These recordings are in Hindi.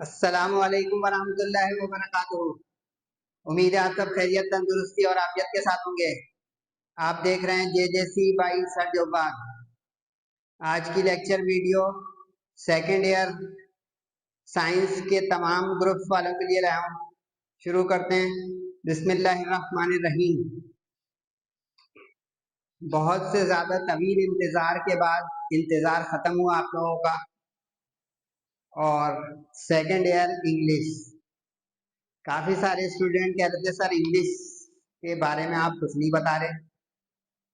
अस्सलामु अलैकुम वरहमतुल्लाहि वबरकातुहू। उम्मीद है आप सब खैरियत, तंदुरुस्ती और आफियत के साथ होंगे। आप देख रहे हैं JJC बाई सर जोबाग। आज की lecture video second year science के तमाम ग्रुप्स वालों के लिए लाया हूँ। शुरू करते हैं। बिस्मिल्लाहिर्रहमानिर्रहीम। बहुत से ज्यादा तवील इंतजार के बाद इंतजार खत्म हुआ आप लोगों का, और सेकेंड ईयर इंग्लिश। काफी सारे स्टूडेंट कह रहे थे सर इंग्लिश के बारे में आप कुछ नहीं बता रहे,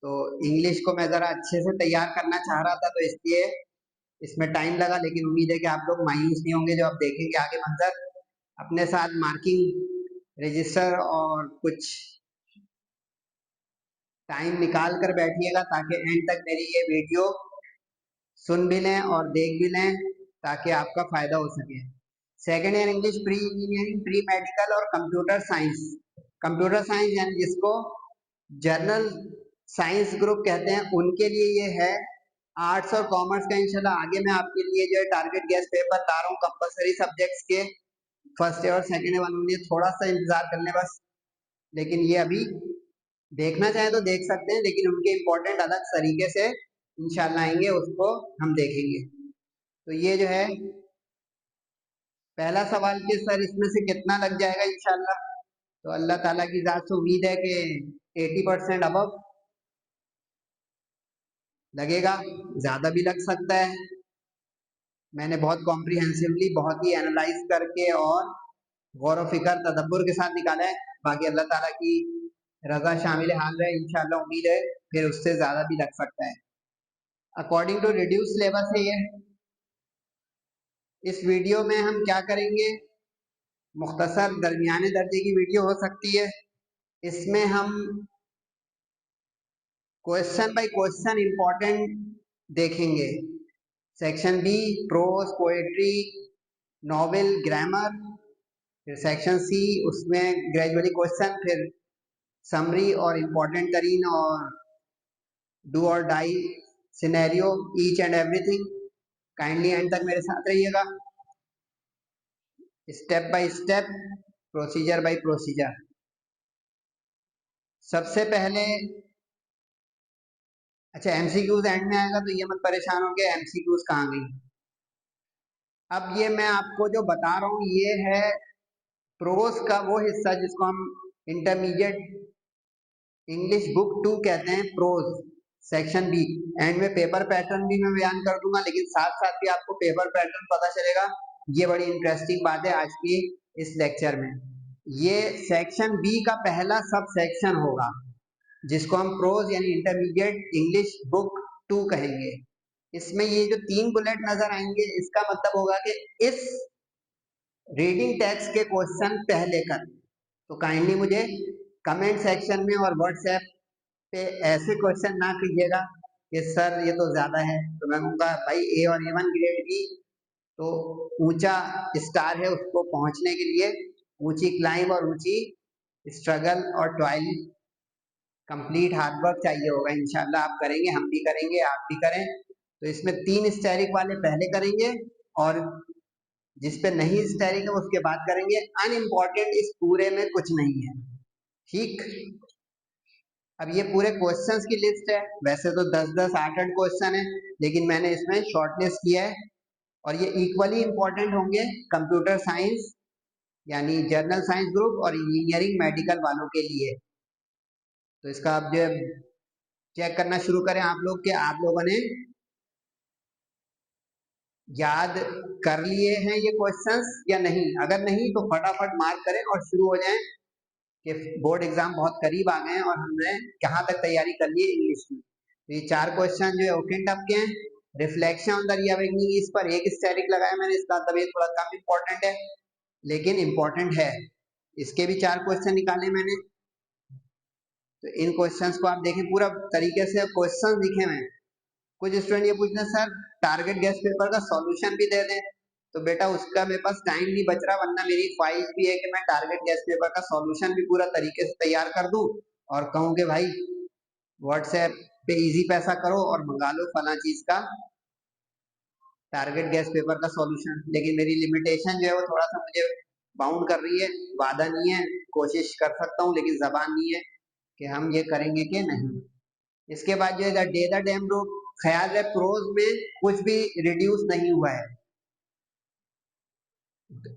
तो इंग्लिश को मैं ज़रा अच्छे से तैयार करना चाह रहा था, तो इसलिए इसमें टाइम लगा। लेकिन उम्मीद है कि आप लोग मायूस नहीं होंगे जो आप देखेंगे आगे मंजर। अपने साथ मार्किंग रजिस्टर और कुछ टाइम निकाल कर बैठिएगा ताकि एंड तक मेरी ये वीडियो सुन भी लें और देख भी लें, ताकि आपका फायदा हो सके। Second year English, pre engineering, pre medical और कंप्यूटर साइंस। कंप्यूटर साइंस यानी जिसको जर्नल साइंस ग्रुप कहते हैं, उनके लिए ये है। आर्ट्स और कॉमर्स का इंशाल्लाह आगे मैं आपके लिए जो है टारगेट गैस पेपर ला रहा हूँ कंपलसरी सब्जेक्ट्स के। फर्स्ट ईयर और सेकेंड ईयर वालों के लिए थोड़ा सा इंतजार कर लें बस। लेकिन ये अभी देखना चाहे तो देख सकते हैं, लेकिन उनके इम्पोर्टेंट अलग तरीके से इंशाल्लाह आएंगे, उसको हम देखेंगे। तो ये जो है पहला सवाल कि सर इसमें से कितना लग जाएगा इंशाल्लाह, तो अल्लाह ताला की ज़ात से उम्मीद है कि 80% अबव लगेगा, ज़्यादा भी लग सकता है। मैंने बहुत कॉम्प्रिहेंसिवली, बहुत ही एनालाइज करके और गौर फिक्र तदब्बुर के साथ निकाला है। बाकी अल्लाह ताला की रजा शामिल हाल है, इंशाल्लाह उम्मीद है फिर उससे ज़्यादा भी लग सकता है। अकॉर्डिंग टू रिड्यूस सिलेबस है ये। इस वीडियो में हम क्या करेंगे, मुख्तसर दरमियाने दर्जे की वीडियो हो सकती है। इसमें हम क्वेश्चन बाय क्वेश्चन इंपॉर्टेंट देखेंगे। Section B prose, poetry, novel, grammar. फिर सेक्शन सी, उसमें ग्रेजुअली क्वेश्चन, फिर समरी और इम्पोर्टेंट तरीन और डू और die scenario, each and everything. Kindly end तक मेरे साथ रहिएगा, step by step, procedure by procedure. सबसे पहले अच्छा, एमसीक्यूज एंड में आएगा तो ये मत परेशान हो गए एमसीक्यूज कहाँ गई। अब ये मैं आपको जो बता रहा हूँ ये है प्रोज का वो हिस्सा जिसको हम इंटरमीडिएट इंग्लिश बुक 2 कहते हैं, प्रोज सेक्शन बी। एंड में पेपर पैटर्न भी मैं बयान कर दूंगा, लेकिन साथ साथ भी आपको पेपर पैटर्न पता चलेगा। ये बड़ी इंटरेस्टिंग बात है आज की इस लेक्चर में। ये सेक्शन बी का पहला सब सेक्शन होगा जिसको हम प्रोज यानी इंटरमीडिएट इंग्लिश बुक 2 कहेंगे। इसमें ये जो 3 बुलेट नजर आएंगे, इसका मतलब होगा कि इस रीडिंग टेक्स्ट के क्वेश्चन पहले कर। तो काइंडली मुझे कमेंट सेक्शन में और व्हाट्सएप पे ऐसे क्वेश्चन ना कीजिएगा कि सर ये तो ज्यादा है। तो मैं कहूँगा भाई ए और A1 ग्रेड भी तो ऊंचा स्टार है, उसको पहुंचने के लिए ऊंची क्लाइंब और ऊंची स्ट्रगल और टॉयल, कंप्लीट हार्डवर्क चाहिए होगा। इंशाल्लाह आप करेंगे, हम भी करेंगे, आप भी करें। तो इसमें 3 स्टैरिक वाले पहले करेंगे और जिसपे नहीं स्टैरिक है उसके बाद करेंगे। अनइम्पॉर्टेंट इस पूरे में कुछ नहीं है, ठीक। अब ये पूरे क्वेश्चंस की लिस्ट है, वैसे तो 10-10, 8-8 क्वेश्चन है, लेकिन मैंने इसमें शॉर्टलिस्ट किया है और ये इक्वली इंपॉर्टेंट होंगे कंप्यूटर साइंस यानी जर्नल साइंस ग्रुप और इंजीनियरिंग मेडिकल वालों के लिए। तो इसका अब जो चेक करना शुरू करें आप लोग के आप लोगों ने याद कर लिए हैं ये क्वेश्चंस या नहीं। अगर नहीं तो फटाफट मार्क करें और शुरू हो जाएं कि बोर्ड एग्जाम बहुत करीब आ गए हैं और हमने कहाँ तक तैयारी कर ली है इंग्लिश में। तो ये 4 क्वेश्चन जो है ओके टप के हैं। रिफ्लेक्शन ऑन द रीअवेकनिंग, इस पर एक स्टैरिक लगाया मैंने, इसका मतलब ये थोड़ा कम इंपॉर्टेंट है लेकिन इंपॉर्टेंट है। इसके भी 4 क्वेश्चन निकाले मैंने। तो इन क्वेश्चंस को आप देखें, पूरा तरीके से क्वेश्चन लिखे हुए हैं। कुछ स्टूडेंट ये पूछते हैं सर टारगेट गेस्ट पेपर का सॉल्यूशन भी दे दें, तो बेटा उसका मेरे पास टाइम नहीं बच रहा, वरना मेरी ख्वाहिश भी है कि मैं टारगेट गेस्ट पेपर का सॉल्यूशन भी पूरा तरीके से तैयार कर दूं और कहूं कि भाई व्हाट्सएप पे इजी पैसा करो और मंगा लो फला चीज का टारगेट गैस पेपर का सॉल्यूशन। लेकिन मेरी लिमिटेशन जो है वो थोड़ा सा मुझे बाउंड कर रही है, वादा नहीं है, कोशिश कर सकता हूँ लेकिन जबान नहीं है कि हम ये करेंगे कि नहीं। इसके बाद जो है the day the dam road, ख्याल है प्रोज में कुछ भी रिड्यूस नहीं हुआ है।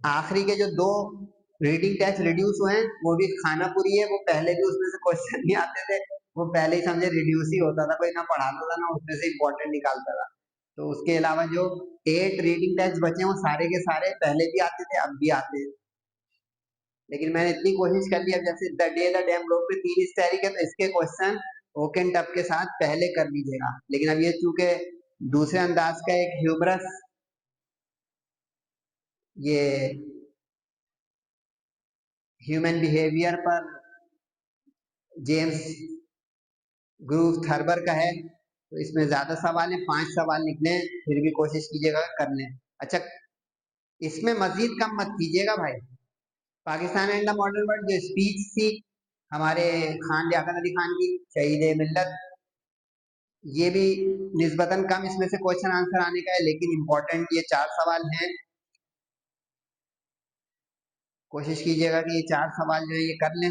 आखिरी के जो 2 रीडिंग टेस्ट रिड्यूस हुए हैं वो भी खानापुरी है, वो पहले भी उसमें से क्वेश्चन नहीं आते थे, वो पहले ही समझे रिड्यूस ही होता था, कोई ना पढ़ाता था ना उसमें से इंपॉर्टेंट निकालता था। तो उसके अलावा जो 8 रीडिंग टेस्ट बचे हैं वो सारे के सारे पहले भी आते थे, अब भी आते हैं। लेकिन मैंने इतनी कोशिश कर ली, अब जैसे the day the dam road पे 3 स्टैरिक है तो इसके क्वेश्चन ओके टप के साथ पहले कर लीजिएगा। लेकिन अब ये चूंकि दूसरे अंदाज का एक ह्यूमरस, ये ह्यूमन बिहेवियर पर जेम्स ग्रूव थर्बर का है, तो इसमें ज्यादा सवाल है, 5 सवाल निकले हैं, फिर भी कोशिश कीजिएगा कर लें। अच्छा, इसमें मजीद कम मत कीजिएगा भाई। Pakistan and the modern world जो स्पीच थी हमारे खान लियाकत अली खान की, शहीद मिल्लत, ये भी निस्बतन कम इसमें से क्वेश्चन आंसर आने का है, लेकिन इंपॉर्टेंट ये 4 सवाल हैं। कोशिश कीजिएगा कि ये 4 सवाल जो है ये कर लें।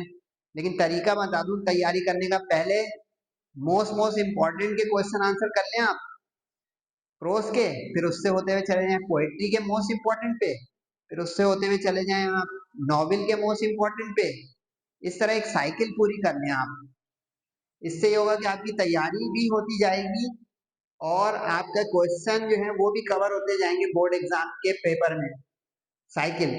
लेकिन तरीका बता दूं तैयारी करने का, पहले मोस्ट इंपॉर्टेंट के क्वेश्चन आंसर कर लें आप प्रोज के, फिर उससे होते हुए चले जाएं पोएट्री के मोस्ट इंपॉर्टेंट पे, फिर उससे होते हुए चले जाएं आप नॉवेल के मोस्ट इंपॉर्टेंट पे। इस तरह एक साइकिल पूरी कर लें आप। इससे ये होगा कि आपकी तैयारी भी होती जाएगी और आपका क्वेश्चन जो है वो भी कवर होते जाएंगे बोर्ड एग्जाम के पेपर में। साइकिल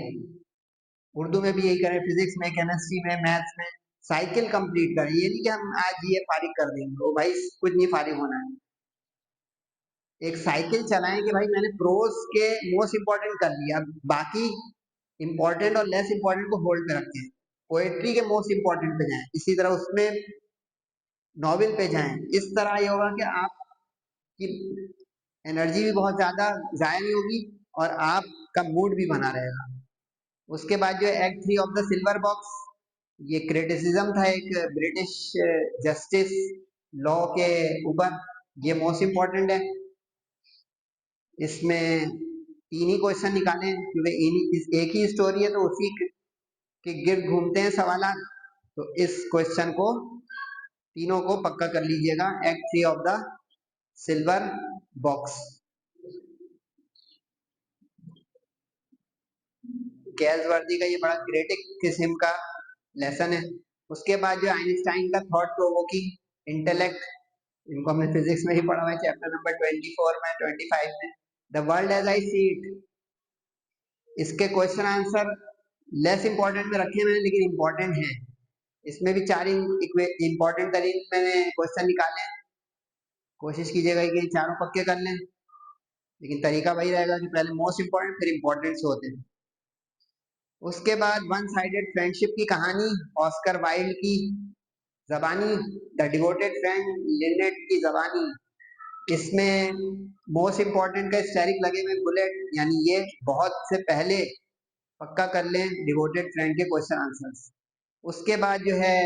उर्दू में भी यही करें, फिजिक्स में, केमिस्ट्री में, मैथ्स में साइकिल कंप्लीट करें। ये नहीं कि हम आज ये फारिग कर देंगे, वो भाई कुछ नहीं फारिग होना है। एक साइकिल चलाएं कि भाई मैंने प्रोज के मोस्ट इंपॉर्टेंट कर लिया, बाकी इंपॉर्टेंट और लेस इंपॉर्टेंट को होल्ड पे रखें। पोएट्री के मोस्ट इंपॉर्टेंट पे जाएं, इसी तरह उसमें नॉवेल पे जाएं। इस तरह ये होगा कि आपकी एनर्जी भी बहुत ज्यादा जाया नहीं होगी और आपका मूड भी बना रहेगा। उसके बाद जो act 3 of the silver box, ये क्रिटिसिज्म था एक ब्रिटिश जस्टिस लॉ के ऊपर, ये मोस्ट इंपॉर्टेंट है। इसमें 3 ही क्वेश्चन निकाले क्योंकि एक ही स्टोरी है तो उसी के गिर्द घूमते हैं सवाल। तो इस क्वेश्चन को तीनों को पक्का कर लीजिएगा, act 3 of the silver box. Galsworthy का ये बड़ा क्रिटिक किस्म का लेसन है। उसके बाद जो आइंस्टाइन का थॉट प्रोवोकिंग इंटेलेक्ट, इनको हमने फिजिक्स में ही पढ़ा हुआ है चैप्टर नंबर 24 में, 25 में, the world as I see it. इसके क्वेश्चन आंसर लेस इंपॉर्टेंट में रखे मैंने, लेकिन इंपॉर्टेंट है। इसमें भी 4 इंपॉर्टेंट तरीके मैंने क्वेश्चन निकाले। कोशिश कीजिएगा कि चारों पक्के कर लें, लेकिन तरीका वही रहेगा कि पहले मोस्ट इंपॉर्टेंट फिर इंपॉर्टेंट से होते हैं। उसके बाद वन साइडेड फ्रेंडशिप की कहानी, ऑस्कर वाइल्ड की जबानी, द डिवोटेड फ्रेंड लिनेट की जबानी। इसमें मोस्ट इंपॉर्टेंट का स्टेरिक लगे हुए बुलेट, यानी ये बहुत से पहले पक्का कर लें डिवोटेड फ्रेंड के क्वेश्चन आंसर्स। उसके बाद जो है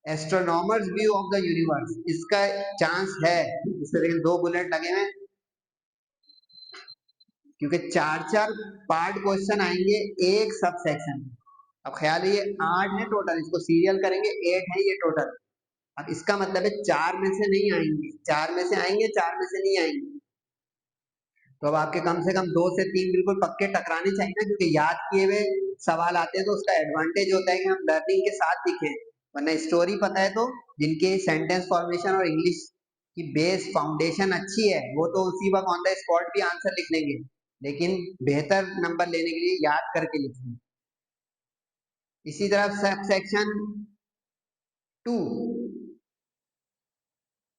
astronomers view of the universe, इसका चांस है, इसमें लेकिन 2 बुलेट लगे हैं क्योंकि 4 पार्ट क्वेश्चन आएंगे एक सब सेक्शन। अब ख्याल है ये 8 है टोटल, इसको सीरियल करेंगे 8 है ये टोटल। अब इसका मतलब है 4 में से नहीं आएंगे, 4 में से आएंगे, 4 में से नहीं आएंगे। तो अब आपके कम से कम 2 से 3 बिल्कुल पक्के टकराने चाहिए ना, क्योंकि याद किए हुए सवाल आते हैं तो उसका एडवांटेज होता है कि हम लर्निंग के साथ लिखें। वरना स्टोरी पता है तो जिनके सेंटेंस फॉर्मेशन और इंग्लिश की बेस फाउंडेशन अच्छी है वो तो उसी वक्त ऑन द स्पॉट भी आंसर लिख लेंगे, लेकिन बेहतर नंबर लेने के लिए याद करके लिखें। इसी तरह सब सेक्शन 2,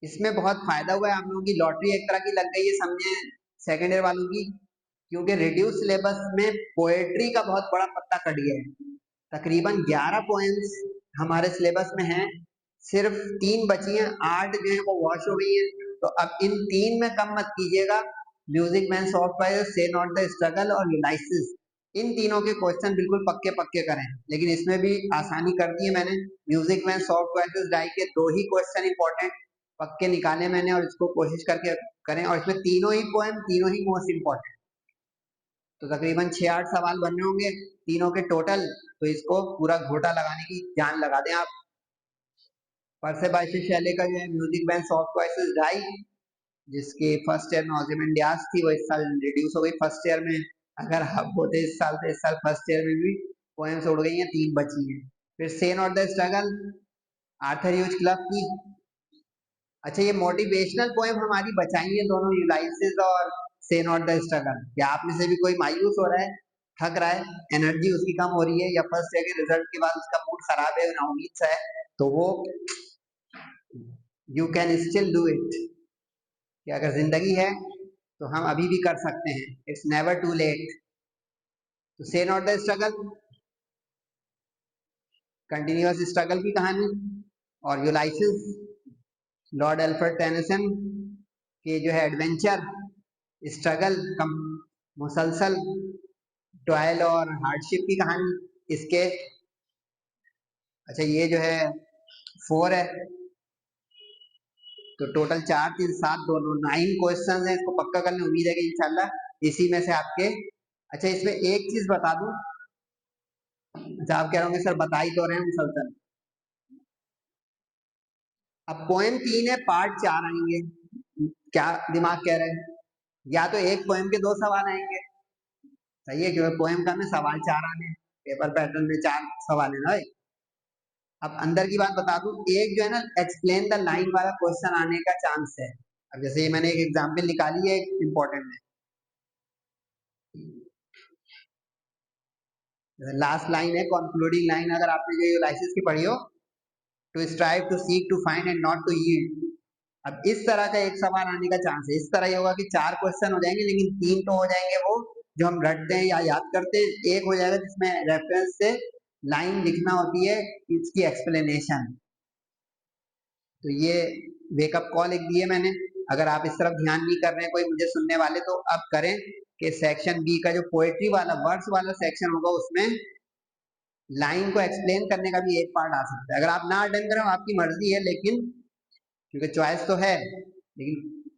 इसमें बहुत फायदा हुआ है आप लोगों की, लॉटरी एक तरह की लग गई है समझे सेकेंड ईयर वालों की, क्योंकि रिड्यूस सिलेबस में पोएट्री का बहुत बड़ा पत्ता कट गया है। तकरीबन 11 पोएम्स हमारे सिलेबस में हैं, सिर्फ 3 बची हैं, 8 जो है वो वॉश हो गई है। तो अब इन 3 में कम मत कीजिएगा, म्यूजिक मैन, सॉफ्ट फायर, से नॉट द स्ट्रगल और यूलाइसिस, इन तीनों के क्वेश्चन बिल्कुल पक्के पक्के करें। लेकिन इसमें भी आसानी कर दी है मैंने, music man, soft voices, die के 2 ही क्वेश्चन इंपॉर्टेंट पक्के निकाले मैंने और इसको कोशिश करके करें, और इसमें तीनों ही पोएम, तीनों ही मोस्ट इम्पोर्टेंट, तो तकरीबन 6-8 सवाल बनने होंगे तीनों के टोटल। तो इसको पूरा घोटा लगाने की जान लगा दें आप। परसे बायसे शैले का जो है म्यूजिक बैंड सॉफ्ट वॉइसेस ढाई, जिसकी फर्स्ट ईयर में ओzymandias थी, वो इस साल रिड्यूस हो गई फर्स्ट ईयर में। अगर आप होते इस साल, तो इस साल फर्स्ट ईयर में भी पोएम्स उड़ गई हैं, 3 बची हैं। फिर सेन और the struggle, Arthur huge club की। अच्छा, ये मोटिवेशनल पोएम हमारी बचाई है दोनों, यूलाइसिस और सेन और द स्ट्रगल। क्या आप में से भी कोई मायूस हो रहा है, थक रहा है, एनर्जी उसकी कम हो रही है, या फर्स्ट ईयर के रिजल्ट के बाद उसका मूड खराब है, ना उम्मीद सा है, तो वो you can still do it, कि अगर जिंदगी है तो हम अभी भी कर सकते हैं, इट्स नेवर टू लेट। तो सेन और द स्ट्रगल कंटिन्यूअस स्ट्रगल की कहानी, और यूलाइसिस लॉर्ड एल्फ्रेड टेनिसन के जो है एडवेंचर, स्ट्रगल कम मुसलसल टॉयल और हार्डशिप की कहानी इसके। अच्छा, ये जो है 4 है, तो टोटल 4 3 7 दोनों 9 क्वेश्चन है, इसको पक्का करने उम्मीद है कि इंशाल्लाह इसी में से आपके। अच्छा, इसमें एक चीज बता दूं। अच्छा, आप कह रहे होंगे सर बता ही तो रहे हैं मुसलसल। अब पोएम 3 है, पार्ट 4 आएंगे, क्या दिमाग कह रहे हैं? या तो एक पोएम के 2 सवाल आएंगे, सही है, क्योंकि पोएम का में सवाल 4 आने हैं, पेपर पैटर्न में 4 सवाल है ना भाई। अब अंदर की बात बता दूं, एक जो है ना एक्सप्लेन द लाइन वाला क्वेश्चन आने का चांस है। अब जैसे ये मैंने एक एग्जांपल निकाली है इंपॉर्टेंट है, लास्ट लाइन है कंक्लूडिंग लाइन, अगर आपने जो यूलाइसिस की पढ़ी हो, to strive to seek to find and not to yield. अब इस तरह का एक सवाल आने का चांस है, इस तरह ये होगा कि 4 क्वेश्चन हो जाएंगे, लेकिन 3 तो हो जाएंगे वो जो हम रटते हैं या याद करते हैं, एक हो जाएगा जिसमें रेफरेंस से लाइन लिखना होती है, इसकी एक्सप्लेनेशन। तो ये वेकअप कॉल लिख दिए मैंने। अगर आप इस तरफ ध्यान नहीं कर रहे हैं कोई मुझे सुनने वाले, तो अब करें कि सेक्शन बी का जो पोएट्री वाला वर्स वाला सेक्शन होगा, उसमें लाइन को एक्सप्लेन करने का भी एक पार्ट आ सकता है। अगर आप ना अटेंड करें आपकी मर्जी है, लेकिन क्योंकि चॉइस तो है, लेकिन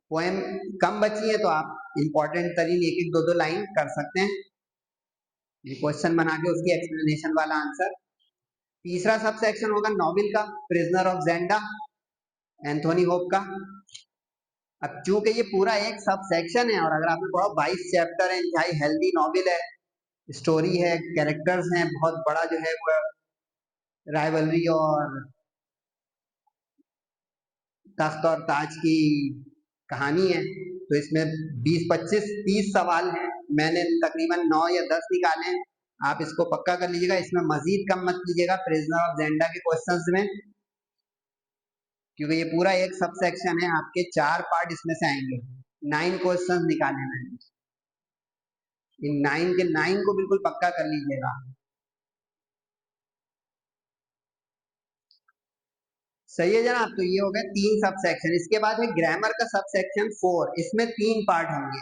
पोएम कम बची है, तो आप इंपॉर्टेंट तरीन एक एक दो दो लाइन कर सकते हैं, ये क्वेश्चन बना के उसकी एक्सप्लेनेशन वाला आंसर। तीसरा सब सेक्शन होगा नॉवेल का, प्रिजनर ऑफ जेंडा, एंथोनी होप का। अब चूंकि ये पूरा एक सब सेक्शन है, और अगर आपने पढ़ा 22 चैप्टर है, इंतहाई हेल्दी नॉवेल है, स्टोरी है, कैरेक्टर्स हैं, बहुत बड़ा जो है वो राइवलरी और तख्त और ताज की कहानी है। तो इसमें 20 25 30 सवाल हैं, मैंने तकरीबन 9 या 10 निकाले हैं, आप इसको पक्का कर लीजिएगा, इसमें मजीद कम मत कीजिएगा प्रिजनर ऑफ जेंडा के क्वेश्चंस में, क्योंकि ये पूरा एक सब सेक्शन है, आपके 4 पार्ट इसमें से आएंगे। 9 क्वेश्चन निकाले मैंने, इन 9 के 9 को बिल्कुल पक्का कर लीजिएगा। सही है जनाब, तो ये हो गए 3 सब सेक्शन। इसके बाद है ग्रामर का सब सेक्शन 4, इसमें 3 पार्ट होंगे,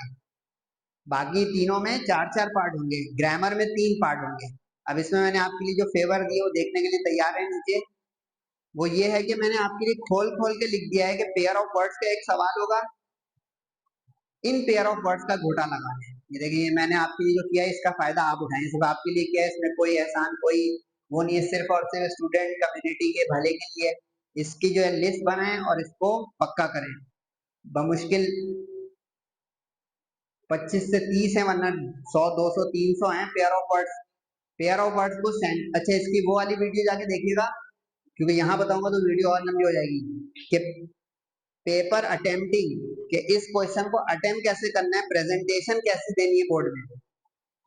बाकी तीनों में 4 4 पार्ट होंगे, ग्रामर में 3 पार्ट होंगे। अब इसमें मैंने आपके लिए जो फेवर दिए वो देखने के लिए तैयार है नीचे, वो ये है कि मैंने आपके लिए खोल खोल के लिख दिया है कि पेयर ऑफ वर्ड्स का एक सवाल होगा, इन पेयर ऑफ वर्ड्स का घोटा लगाना है। ये देखिए, ये मैंने आपके लिए जो किया है, इसका फायदा आप उठाएं, सिर्फ आपके लिए किया है, इसमें कोई एहसान कोई वो नहीं है, सिर्फ और सिर्फ स्टूडेंट कम्युनिटी के भले के लिए इसकी जो है लिस्ट बनाएं और इसको पक्का करें। बमुश्किल 25 से 30 है, वरना 100 200 300 है pair of words. Pair of words को सेंड, अच्छा इसकी वो वाली वीडियो जाके देखिएगा, क्योंकि यहाँ बताऊंगा तो वीडियो और लंबी हो जाएगी, कि पेपर अटेम्प्टिंग, कि इस क्वेश्चन को अटेम्प्ट कैसे करना है, प्रेजेंटेशन कैसे देनी है बोर्ड में।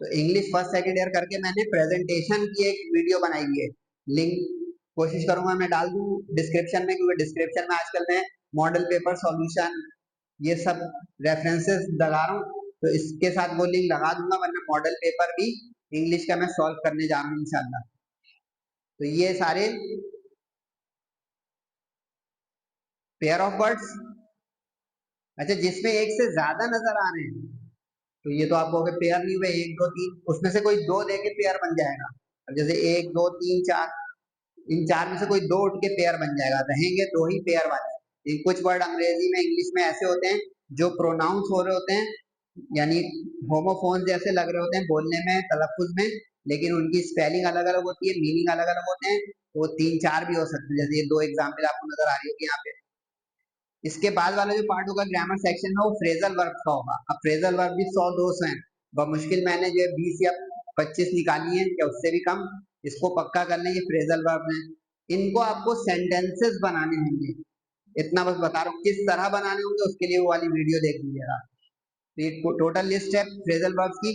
तो इंग्लिश फर्स्ट सेकंड ईयर करके मैंने प्रेजेंटेशन की एक वीडियो बनाई है, लिंक कोशिश करूंगा मैं डाल दूं डिस्क्रिप्शन में, क्योंकि डिस्क्रिप्शन में आजकल मैं मॉडल पेपर सॉल्यूशन ये सब रेफरेंसेस लगा रहा हूँ, तो इसके साथ वो लिंक लगा दूंगा, वरना मॉडल पेपर भी इंग्लिश का मैं सॉल्व करने जा रहा हूँ इंशाल्लाह। तो ये सारे पेयर ऑफ वर्ड्स, अच्छा जिसमें एक से ज्यादा नजर आ रहे हैं, तो ये तो आप कहोगे पेयर नहीं हुए, 1 2 3, उसमें से कोई 2 देके पेयर बन जाएगा। अब जैसे 1 2 3 4, इन 4 में से कोई 2 उठ के पेयर बन जाएगा, रहेंगे 2 ही पेयर वाले। कुछ वर्ड अंग्रेजी में इंग्लिश में ऐसे होते हैं जो प्रोनाउंस हो रहे होते हैं यानी होमोफोन जैसे लग रहे होते हैं बोलने में, तलफ्फुज में, लेकिन उनकी स्पेलिंग अलग अलग होती है, मीनिंग अलग अलग होते हैं। तो वो 3-4 भी हो सकते हैं, जैसे ये 2 एग्जाम्पल आपको नजर आ रही होगी यहाँ पे। इसके बाद वाला जो पार्ट होगा ग्रामर सेक्शन में, वो फ्रेजल वर्ब का होगा। अब फ्रेजल वर्ब भी 100-200 हैं, बमुश्किल मैंने जो 20 या 25 निकाली है या उससे भी कम। इसको पक्का कर लें, ये फ्रेजल वर्ब है। इनको आपको सेंटेंसेस बनाने होंगे, इतना बस बता रहा हूँ किस तरह बनाने होंगे, उसके लिए वो वाली वीडियो देख लीजिएगा। तो ये टोटल लिस्ट है फ्रेजल वर्ब्स की।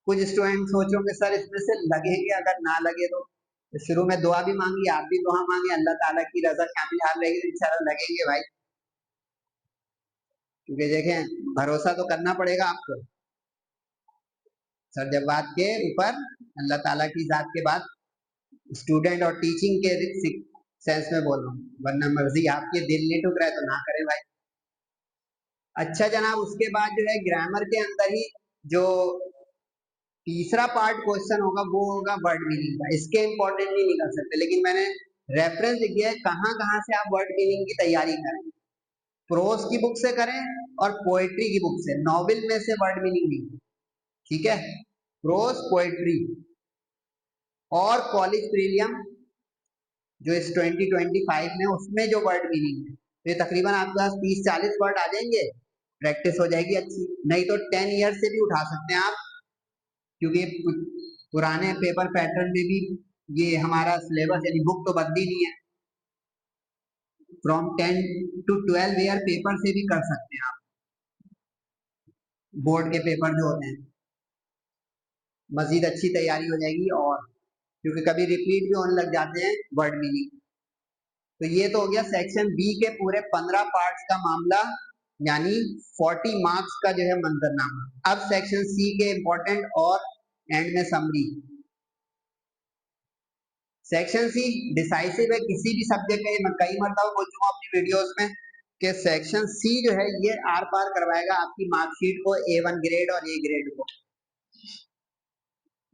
कुछ स्टूडेंट सोचोगे सर इसमें से लगेंगे, अगर ना लगे तो शुरू में दुआ भी मांगी, आप भी दुआ मांगे, अल्लाह ताला की रजा शामिल हाल रहेगी तो इंशाल्लाह लगेंगे भाई। क्योंकि देखें, भरोसा तो करना पड़ेगा आपको सर जब बात के ऊपर, अल्लाह ताला की जात के बाद स्टूडेंट और टीचिंग के सेंस में बोल रहा हूँ, वरना मर्जी आपके दिल नहीं टुक रहा है तो ना करें भाई। अच्छा जनाब, उसके बाद जो है ग्रामर के अंदर ही जो तीसरा पार्ट क्वेश्चन होगा वो होगा वर्ड मीनिंग का। इसके इंपॉर्टेंट नहीं निकल सकते, लेकिन मैंने रेफरेंस लिख दिया है कहाँ कहाँ से आप वर्ड मीनिंग की तैयारी करें। प्रोज की बुक से करें और पोएट्री की बुक से, नॉवेल में से वर्ड मीनिंग नहीं, ठीक है। प्रोज, पोएट्री और कॉलेज प्रीलियम जो इस 2025 में, उसमें जो वर्ड मीनिंग है, तो ये तकरीबन आपके पास 30-40 वर्ड आ जाएंगे, प्रैक्टिस हो जाएगी अच्छी। नहीं तो 10 ईयर से भी उठा सकते हैं आप, क्योंकि पुराने पेपर पैटर्न में भी ये हमारा सिलेबस यानी बुक तो बदली नहीं है। फ्रॉम 10 to 12 ईयर पेपर से भी कर सकते हैं आप, बोर्ड के पेपर जो होते हैं। मजीद अच्छी तैयारी हो जाएगी, और क्योंकि कभी रिपीट भी होने लग जाते हैं वर्ड मीनिंग। तो ये तो हो गया सेक्शन बी के पूरे 15 पार्ट्स का मामला, यानी 40 मार्क्स का जो है मंजरनामा। अब सेक्शन सी के इंपॉर्टेंट और एंड में समरी। सेक्शन सी डिसाइसिव है किसी भी सब्जेक्ट का, ये मैं कई मरतबा बोल चुका हूं अपनी वीडियोस में कि सेक्शन सी जो है ये आर पार करवाएगा आपकी मार्कशीट को, A1 ग्रेड और A ग्रेड को।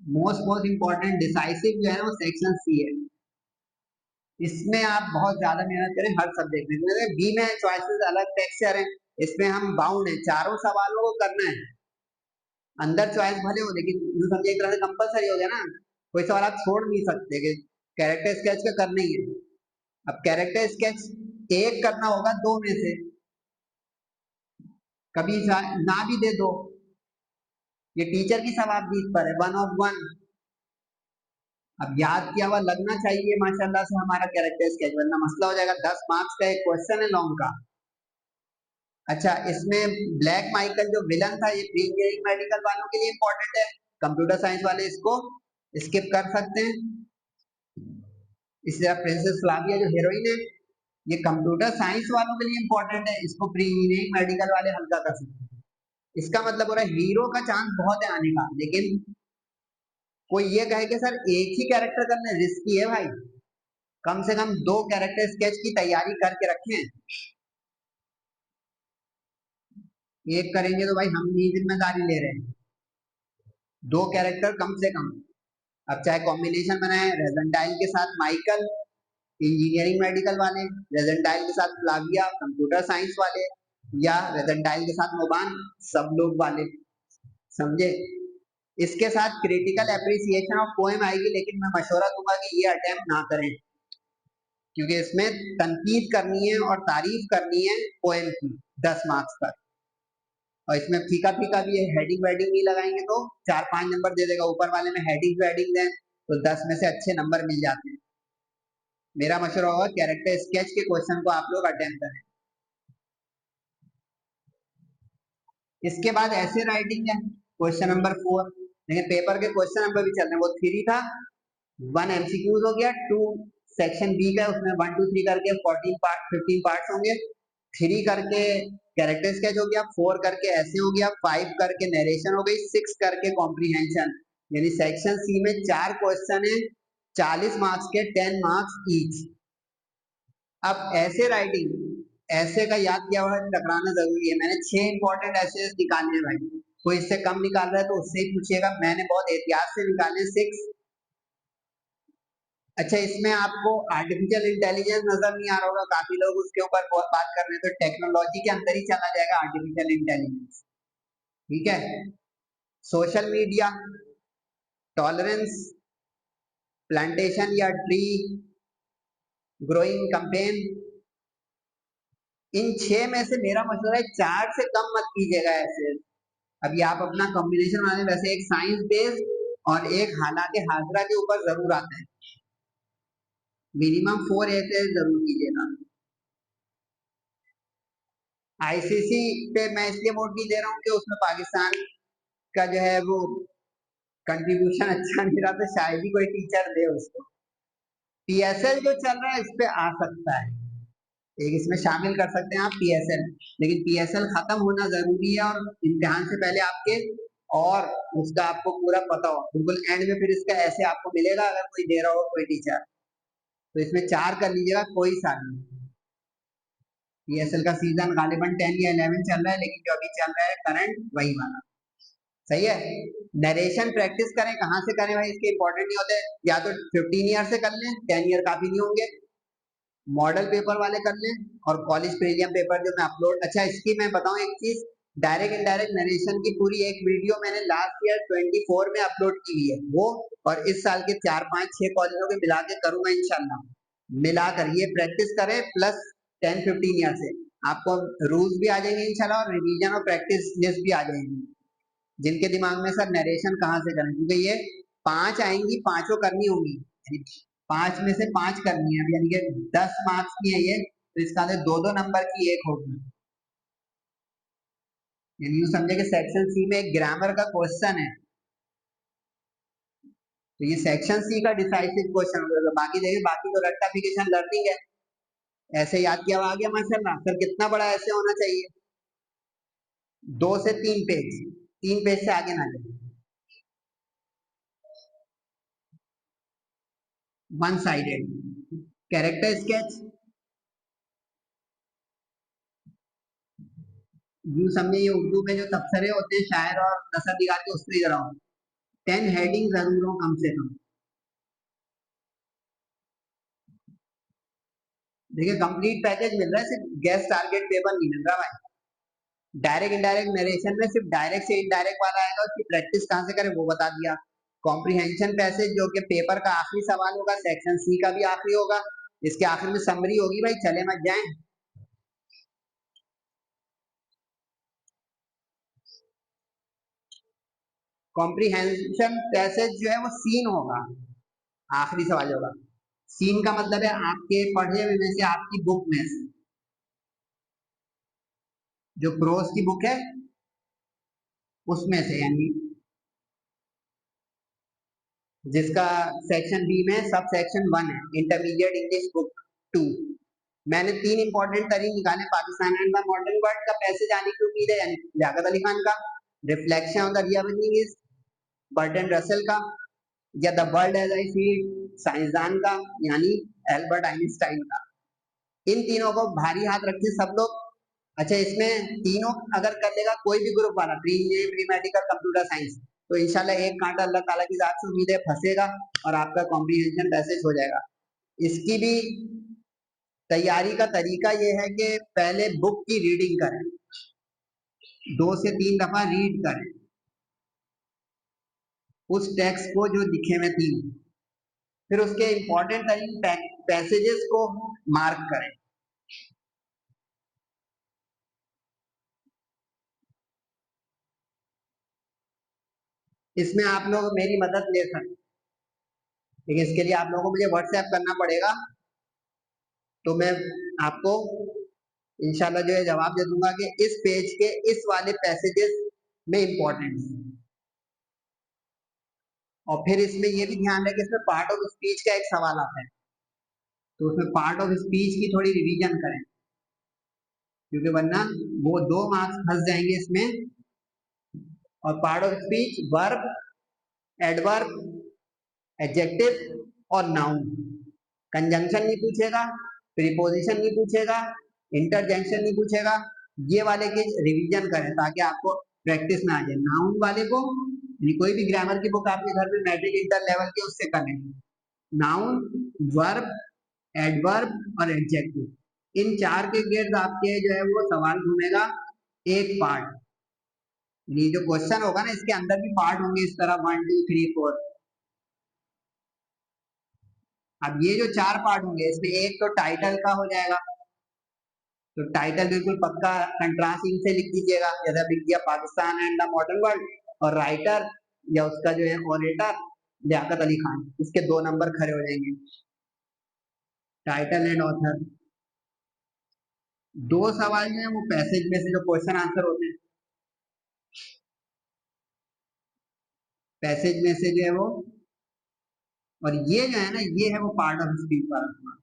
मोस्ट इंपॉर्टेंट डिसाइसिव जो है वो सेक्शन सी है। इसमें आप बहुत ज्यादा मेहनत करें हर सब्जेक्ट में। बी में चॉइसेस अलग टेक्सचर है, इसमें हम बाउंड है, चारों सवालों को करना है। अंदर चॉइस भले हो, लेकिन यूं समझिए एक तरह से कंपलसरी हो गया ना, कोई सवाल आप छोड़ नहीं सकते कि कैरेक्टर स्केच का करना ही है। अब कैरेक्टर स्केच एक करना होगा दो में से, कभी ना भी दे दो, ये टीचर की सवाब पर है, 1 of 1। अब याद किया हुआ लगना चाहिए माशाल्लाह से हमारा कैरेक्टर स्केच, वरना मसला हो जाएगा। 10 मार्क्स का एक क्वेश्चन है लॉन्ग का। अच्छा, इसमें ब्लैक माइकल जो विलन था, ये प्री इंजीनियरिंग मेडिकल वालों के लिए इंपॉर्टेंट है, कंप्यूटर साइंस वाले इसको स्किप कर सकते हैं। इसी तरह प्रिंसेस फ्लाविया जो हीरोइन है, ये कंप्यूटर साइंस वालों के लिए इंपॉर्टेंट है, इसको प्री इंजीनियरिंग मेडिकल वाले हल्का कर सकते हैं। इसका मतलब हो रहा है हीरो का चांस बहुत है आने का, लेकिन कोई ये कहे कि सर एक ही कैरेक्टर करने रिस्की है भाई, कम से कम 2 कैरेक्टर स्केच की तैयारी करके रखें। एक करेंगे तो भाई हम ही जिम्मेदारी ले रहे हैं, 2 कैरेक्टर कम से कम। अब चाहे कॉम्बिनेशन बनाए रेजेंटाइल के साथ माइकल इंजीनियरिंग मेडिकल वाले, रेजेंटाइल के साथ फ्लाविया कंप्यूटर साइंस वाले, या रेजेंटाइल के साथ मोबान सब लोग वाले, समझे। इसके साथ क्रिटिकल एप्रिसिएशन ऑफ पोएम आएगी, लेकिन मैं मशवरा दूंगा कि ये अटेम्प्ट ना करें, क्योंकि इसमें तनकीद करनी है और तारीफ करनी है पोएम की 10 मार्क्स पर। और इसमें फीका फीका भी है, हेडिंग वेडिंग नहीं लगाएंगे तो 4-5 नंबर दे देगा। ऊपर वाले में हेडिंग वेडिंग दें तो 10 में से अच्छे नंबर मिल जाते हैं। मेरा मशवरा होगा कैरेक्टर स्केच के क्वेश्चन को आप लोग अटेम्प्ट करें। इसके बाद ऐसे राइटिंग है क्वेश्चन नंबर 4, लेकिन पेपर के क्वेश्चन नंबर भी चल रहे हैं। वो 3 था, 1 MCQs हो गया, 2 सेक्शन बी का, उसमें 1 2 3 करके 15 पार्ट्स होंगे, 3 करके कैरेक्टर स्केच हो गया, 4 करके ऐसे हो गया, 5 करके नरेशन हो गई, 6 करके कॉम्प्रीहेंशन। यानी सेक्शन सी में 4 क्वेश्चन है, 40 मार्क्स के, 10 मार्क्स ईच। अब ऐसे राइटिंग, ऐसे का याद किया हुआ टकराना जरूरी है। मैंने 6 इंपॉर्टेंट ऐसे निकाले हैं भाई, कोई इससे कम निकाल रहा है तो उससे ही पूछिएगा, मैंने बहुत एहतियात से निकाले 6। अच्छा, इसमें आपको आर्टिफिशियल इंटेलिजेंस नजर नहीं आ रहा होगा, काफी लोग उसके ऊपर बहुत बात कर रहे हैं, तो टेक्नोलॉजी के अंदर ही चला जाएगा आर्टिफिशियल इंटेलिजेंस। ठीक है, सोशल मीडिया, टॉलरेंस, प्लांटेशन या ट्री ग्रोइंग कैंपेन, इन 6 में से मेरा मशवरा है 4 से कम मत कीजिएगा ऐसे। अभी आप अपना कॉम्बिनेशन बनाने, वैसे एक साइंस बेस्ड और एक हालांकि हाजरा के ऊपर जरूर आता है, मिनिमम 4 ऐसे जरूर कीजिएगा। आईसीसी पे मैं इसलिए वोट नहीं दे रहा हूँ कि उसमें पाकिस्तान का जो है वो कंट्रीब्यूशन अच्छा नहीं रहा, तो शायद ही कोई टीचर दे उसको। पीएसएल जो चल रहा है इस पे आ सकता है, एक इसमें शामिल कर सकते हैं आप पीएसएल, लेकिन पीएसएल खत्म होना जरूरी है और इम्तिहान से पहले आपके, और उसका आपको पूरा पता हो बिल्कुल एंड में, फिर इसका ऐसे आपको मिलेगा अगर कोई दे रहा हो कोई टीचर, तो इसमें 4 कर लीजिएगा कोई सा नहीं। पीएसएल का सीजन गालिबन 10 या 11 चल रहा है, लेकिन जो अभी चल रहा है करंट वही वाला सही है। नरेशन प्रैक्टिस करें, कहाँ से करें भाई, इसके इंपॉर्टेंट नहीं होते, या तो 15 ईयर से कर लें, 10 ईयर काफी नहीं होंगे, मॉडल पेपर वाले कर लें, और कॉलेज प्रीलियम पेपर जो मैं अपलोड, अच्छा इसकी मैं बताऊं एक चीज, डायरेक्ट इनडायरेक्ट नरेशन की पूरी एक वीडियो मैंने लास्ट ईयर 24 में अपलोड की हुई है वो, और इस साल के 4 5 6 कॉलेजों के मिला के करूंगा इंशाल्लाह, मिलाकर ये प्रैक्टिस करें प्लस 10 15 ईयर से आपको रूल्स भी आ जाएंगे इंशाल्लाह, और रिवीजन और प्रैक्टिस लिस्ट भी आ जाएंगी। जिनके दिमाग में सर नरेशन कहाँ से करें, क्योंकि ये 5 आएंगी, पांचों करनी होंगी, 5 में से 5 करनी है, यानी कि 10 मार्क्स की है ये, तो इसका अंदर 2 2 नंबर की एक होगी। यानी यूं समझे कि सेक्शन सी में एक ग्रामर का क्वेश्चन है, तो ये सेक्शन सी का डिसाइसिव क्वेश्चन होगा, बाकी देखिए बाकी तो रेक्टिफिकेशन लर्निंग है, ऐसे याद किया हुआ आ गया माशाल्लाह। सर कितना बड़ा ऐसे होना चाहिए, 2 से 3 पेज, 3 पेज से आगे ना जाए, वन साइडेड। कैरेक्टर स्केच, यूं समझे ये उर्दू में जो तबसरे होते हैं शायर और नसर निगार के, उसमें जरा 10 हेडिंग जरूर हो कम से कम। देखिए कंप्लीट पैकेज मिल रहा है, सिर्फ गेस्ट टारगेट पेपर नहीं मिल रहा भाई। डायरेक्ट इनडायरेक्ट नरेशन में सिर्फ डायरेक्ट से इनडायरेक्ट वाला आएगा, उसकी प्रैक्टिस कहाँ से करें वो बता दिया। कॉम्प्रिहेंशन पैसेज जो कि पेपर का आखिरी सवाल होगा, सेक्शन सी का भी आखिरी होगा, इसके आखिर में समरी होगी भाई, चले मत जाएं। कॉम्प्रिहेंशन पैसेज जो है वो सीन होगा, आखिरी सवाल होगा। सीन का मतलब है आपके पढ़े हुए में से, आपकी बुक में से, जो प्रोस की बुक है उसमें से, यानी जिसका सेक्शन बी में सब सेक्शन 1 है, इंटरमीडिएट इंग्लिश बुक 2। मैंने 3 इंपॉर्टेंट तरीके निकाले, Pakistan and the modern world का पैसेज आने की उम्मीद है, यानी लियाकत अली खान का, reflection on the reimagining is Bertrand Russell का, या the world as I see it साइंसदान का, यानी एल्बर्ट आइंस्टाइन का। इन तीनों को भारी हाथ रखते सब लोग। अच्छा, इसमें तीनों अगर कर लेगा कोई भी ग्रुप वाला, pre engineering, pre medical, computer science, तो इंशाल्लाह एक कांटा अल्लाह ताला की जात से उम्मीद है फंसेगा, और आपका कॉम्प्रिहेंशन पैसेज हो जाएगा। इसकी भी तैयारी का तरीका ये है कि पहले बुक की रीडिंग करें, 2 से 3 दफा रीड करें उस टेक्स्ट को जो लिखे हुए 3, फिर उसके इंपॉर्टेंट पैसेजेस को मार्क करें। इसमें आप लोग मेरी मदद ले सकते हैं, लेकिन इसके लिए आप लोगों को मुझे व्हाट्सएप करना पड़ेगा, तो मैं आपको इंशाल्लाह जो है जवाब दे दूंगा कि इस पेज के इस वाले पैसेजेस में इंपॉर्टेंट है। और फिर इसमें ये भी ध्यान रखें, इसमें पार्ट ऑफ स्पीच का एक सवाल आता है, तो उसमें पार्ट ऑफ स्पीच की थोड़ी रिवीजन करें, क्योंकि वरना वो 2 मार्क्स फंस जाएंगे इसमें। और part of speech verb, adverb, adjective और नाउन, कंजंक्शन नहीं पूछेगा, प्रीपोजिशन नहीं पूछेगा, इंटरजेक्शन नहीं पूछेगा, ये वाले के रिवीजन करें ताकि आपको प्रैक्टिस में आ जाए। नाउन वाले को कोई भी ग्रामर की बुक आपके घर में मैट्रिक इंटर लेवल की उससे करें, नाउन वर्ब, एडवर्ब और एडजेक्टिव। इन चार के गिर्द आपके जो है वो सवाल घूमेगा एक पार्ट। ये जो क्वेश्चन होगा ना इसके अंदर भी पार्ट होंगे इस तरह 1 2 3 4। अब ये जो चार पार्ट होंगे इसमें एक तो टाइटल का हो जाएगा, तो टाइटल बिल्कुल पक्का कंट्रास्टिंग से लिख दीजिएगा, जैसे लिख दिया Pakistan and the modern world, और राइटर या उसका जो है ऑडिटर लियाकत अली खान, इसके 2 नंबर खड़े हो जाएंगे। Title and author. 2 सवाल जो है वो पैसेज में से जो क्वेश्चन आंसर होते हैं, पैसेज में से जो है वो, और ये जो है ना ये है वो पार्ट ऑफ स्पीच वाला।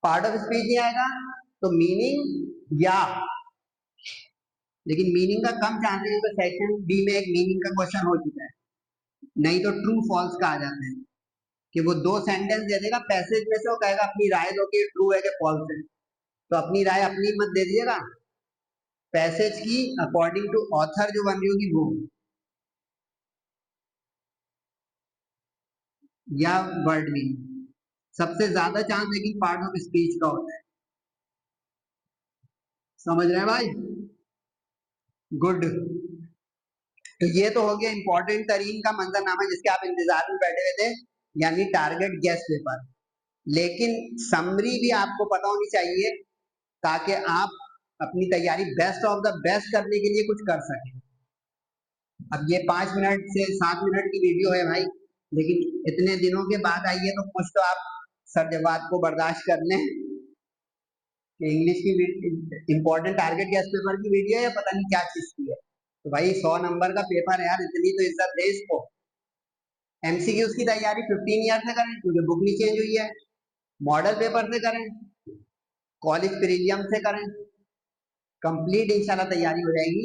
पार्ट ऑफ स्पीच नहीं आएगा तो मीनिंग या, लेकिन मीनिंग का कम चांसेस है, तो सेक्शन बी में एक मीनिंग का क्वेश्चन हो चुका है, नहीं तो ट्रू फॉल्स का आ जाता है कि वो 2 सेंटेंस दे देगा पैसेज में से, वो कहेगा अपनी राय दो कि ट्रू है कि फॉल्स है, तो अपनी राय अपनी मत दे दीजिएगा, पैसेज की अकॉर्डिंग टू ऑथर जो बन रही होगी वो, या वर्ड मीनिंग। सबसे ज्यादा चांस लेकिन पार्ट ऑफ स्पीच का होता है। समझ रहे हैं भाई? गुड। तो ये तो हो गया इंपॉर्टेंट तरीन का मंजरनामा जिसके आप इंतजार में बैठे हुए थे, यानी टारगेट गेस पेपर। लेकिन समरी भी आपको पता होनी चाहिए ताकि आप अपनी तैयारी बेस्ट ऑफ द बेस्ट करने के लिए कुछ कर सकें। अब ये 5 मिनट से 7 मिनट की वीडियो है भाई, लेकिन इतने दिनों के बाद आई है तो कुछ तो आप सर को बर्दाश्त कर लें कि इंग्लिश की इंपॉर्टेंट टारगेट गैस पेपर की वीडियो है, पता नहीं क्या चीज की है। तो भाई 100 नंबर का पेपर है यार, इतनी तो इज्जत दे इसको। एमसीक्यूज की तैयारी 15 ईयर से करें क्योंकि बुक नहीं चेंज हुई है, मॉडल पेपर से करें, कॉलेज प्रीलियम से करें, कंप्लीट इंशाल्लाह तैयारी हो जाएगी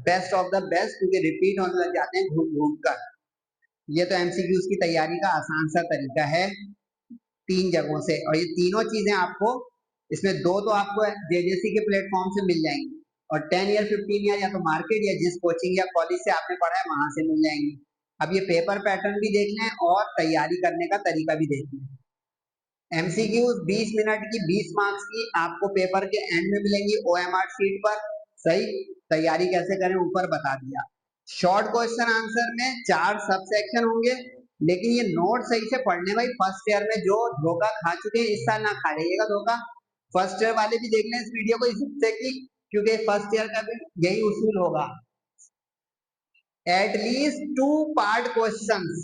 बेस्ट ऑफ द बेस्ट, क्योंकि रिपीट होने लग जाते हैं घूम घूम कर। ये तो एमसीक्यूज की तैयारी का आसान सा तरीका है 3 जगहों से, और ये तीनों चीजें आपको इसमें 2 तो आपको जेजेसी के प्लेटफॉर्म से मिल जाएंगी, और 10 ईयर 15 ईयर या तो मार्केट या जिस कोचिंग या कॉलेज से आपने पढ़ा है वहां से मिल जाएंगी। अब ये पेपर पैटर्न भी देख लें और तैयारी करने का तरीका भी देख लें। एमसीक्यू 20 मिनट की 20 मार्क्स की आपको पेपर के एंड में मिलेंगी ओएमआर शीट पर। सही, तैयारी कैसे करें ऊपर बता दिया। शॉर्ट क्वेश्चन आंसर में 4 सब सेक्शन होंगे, लेकिन ये नोट सही से पढ़ने भाई, फर्स्ट ईयर में जो धोखा खा चुके हैं इस साल ना खा जाइएगा धोखा। फर्स्ट ईयर वाले भी देख लें इस वीडियो को इससे की, क्योंकि फर्स्ट ईयर का भी यही उसूल होगा। एटलीस्ट 2 पार्ट क्वेश्चंस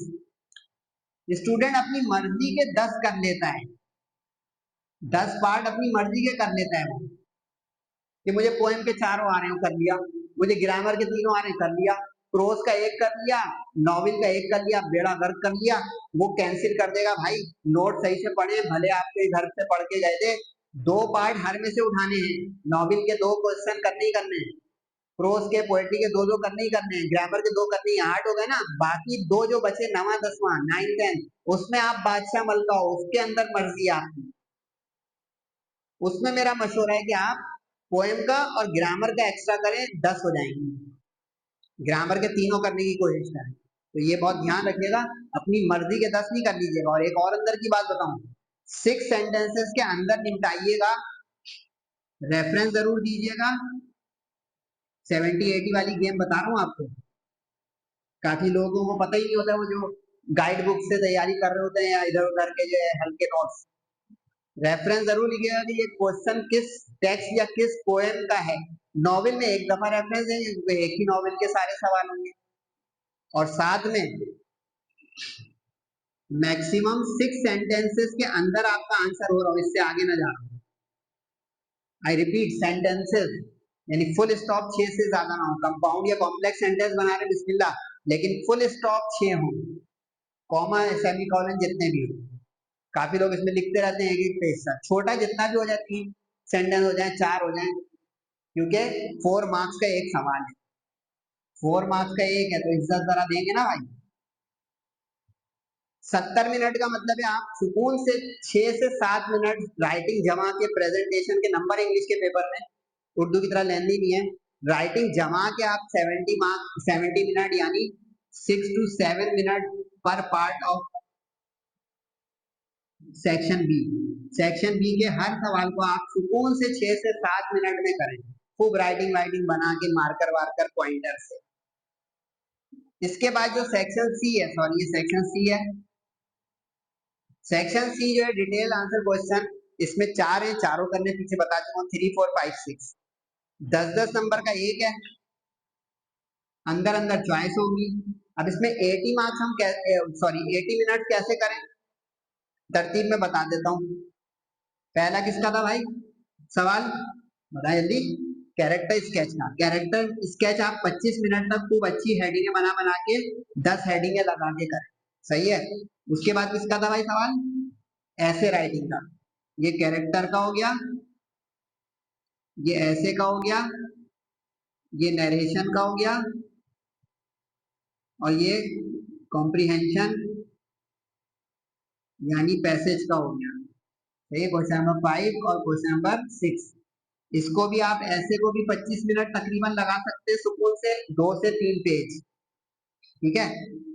स्टूडेंट अपनी मर्जी के 10 कर लेता है, 10 पार्ट अपनी मर्जी के कर लेता है वो, कि मुझे पोएम के 4 आ रहे हैं कर लिया, मुझे ग्रामर के 3 आ रहे हैं कर लिया, प्रोज का 1 कर लिया, नॉवेल का 1 कर लिया, बेड़ा गर्क कर लिया, वो कैंसिल कर देगा भाई। नोट सही से पढ़े, भले आपके घर से पढ़ के गए थे, 2 पार्ट हर में से उठाने हैं, नॉवेल के 2 क्वेश्चन करने ही करने हैं, प्रोज के पोएट्री के 2 करने ही करने हैं, ग्रामर के 2 करने ही, 8 हो गए ना, बाकी 2 जो बचे 9वां 10वां 9 10, उसमें आप बादशाह मलका हो, उसके अंदर मर्जी आपकी। उसमें मेरा मशवरा है कि आप पोएम का और ग्रामर का एक्स्ट्रा करें, 10 हो जाएंगे, ग्रामर के तीनों करने की कोशिश करें। तो ये बहुत ध्यान रखिएगा, अपनी मर्जी के 10 नहीं कर लीजिएगा। और एक और अंदर की बात बताऊं, 6 सेंटेंसेस के अंदर निपटाइएगा, रेफरेंस जरूर दीजिएगा। 70-80 वाली गेम बता रहा हूँ आपको, काफी लोगों को पता ही नहीं होता, वो जो गाइड बुक से तैयारी कर रहे होते हैं या इधर उधर के जो है हल्के नोट्स, रेफरेंस जरूर लिखिएगा कि ये क्वेश्चन किस टेक्स्ट या किस पोएम का है। नॉवेल में 1 दफा रेफरेंस है, एक ही नॉवेल के सारे सवाल होंगे, और साथ में मैक्सिमम 6 सेंटेंसेस के अंदर आपका आंसर हो रहा हो, इससे आगे ना जा रहा हूं। आई रिपीट, सेंटेंसेस यानी फुल स्टॉप 6 से ज्यादा ना हो, कंपाउंड या कॉम्प्लेक्स सेंटेंस बना रहे बिस्मिल्लाह, लेकिन फुल स्टॉप 6 हो, कॉमा सेमीकोलन जितने भी हो। काफी लोग इसमें लिखते रहते हैं एक पेज का, छोटा जितना भी हो जाए, 3 सेंटेंस हो जाए, 4 हो जाए, क्योंकि 4 मार्क्स का एक सवाल है, 4 मार्क्स का एक है, तो इज्जत जरा देंगे ना भाई। 70 मिनट का मतलब है आप सुकून से 6 से 7 मिनट राइटिंग जमा के, प्रेजेंटेशन के नंबर इंग्लिश के पेपर में उर्दू की तरह लेंदी नहीं है, राइटिंग जमा के आप 70 मिनट यानी 6 to 7 मिनट पर part of section B. Section B के हर सवाल को आप सुकून से 6 से 7 मिनट में करें, खूब राइटिंग वाइटिंग बना के मार्कर वार्कर पॉइंटर से। इसके बाद जो सेक्शन सी है, सॉरी ये सेक्शन सी है, सेक्शन सी जो है डिटेल आंसर क्वेश्चन, इसमें 4 है, चारों करने पीछे बता चुका हूँ, 3, 4, 5, 6, 10-10 नंबर का एक है, अंदर अंदर चॉइस होगी। अब इसमें 80 मार्क्स हम 80 मिनट कैसे करें, तरतीब में बता देता हूँ। पहला किसका था भाई सवाल, बताए जल्दी। कैरेक्टर स्केच का। कैरेक्टर स्केच आप 25 मिनट तक खूब अच्छी हेडिंग बना बना के 10 हेडिंग लगा के करें, सही है। उसके बाद किसका था भाई सवाल, ऐसे राइटिंग का। ये कैरेक्टर का हो गया, ये ऐसे का हो गया, ये नरेशन का हो गया, और ये कॉम्प्रिहेंशन यानी पैसेज का हो गया। सही, क्वेश्चन नंबर 5 और क्वेश्चन नंबर 6। इसको भी आप ऐसे को भी 25 मिनट तकरीबन लगा सकते हैं सुकून से, 2 से 3 पेज, ठीक है।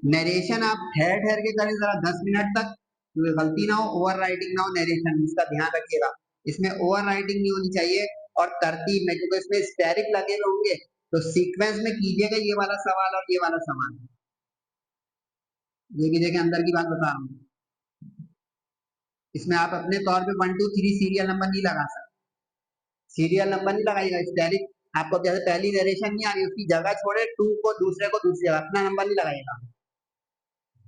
नरेशन आप ठहर ठहर के करें जरा 10 मिनट तक, तो गलती ना हो, ओवर राइटिंग ना हो नरेशन, इसका ध्यान रखिएगा। इसमें ओवर राइटिंग नहीं होनी चाहिए, और तरतीब में, क्योंकि इसमें स्टेरिक लगे हुए होंगे, तो सीक्वेंस में कीजिएगा ये वाला सवाल और ये वाला सवाल। ये भी देखें, अंदर की बात बता रहा हूँ, इसमें आप अपने तौर पे 1, 2, 3 सीरियल नंबर नहीं लगा सकते, सीरियल नंबर नहीं लगाइएगा। स्टेरिक आपको जैसे पहली नरेशन नहीं आ रही, उसकी जगह छोड़े 2 को दूसरे को दूसरी जगह, अपना नंबर नहीं लगाइएगा।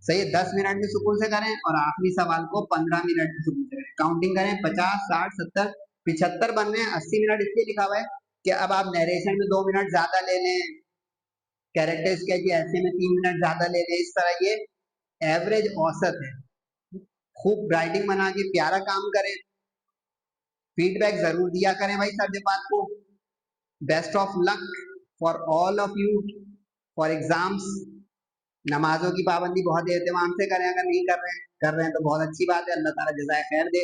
सही है, 10 मिनट में सुकून से करें, और आखिरी सवाल को 15 मिनट में सुकून से करें। काउंटिंग करें, 50, 60, 70, 75 बनने हैं। 80 मिनट इसलिए लिखा हुआ है कि अब आप नरेशन में 2 मिनट ज्यादा ले लें, कैरेक्टर स्केच ऐसे में 3 मिनट ज्यादा ले लें, इस तरह ये एवरेज औसत है। खूब राइटिंग बना के प्यारा काम करें, फीडबैक जरूर दिया करें भाई सर बात को। Best of luck for all of you for exams. नमाजों की पाबंदी बहुत एहतमाम से करें, अगर नहीं कर रहे हैं तो बहुत अच्छी बात है, अल्लाह ताला जज़ाए खैर दे।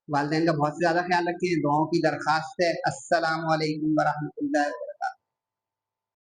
वालिदैन का बहुत से ज्यादा ख्याल रखें, दुआओं की दरखास्त है। अस्सलाम वालेकुम व रहमतुल्लाहि।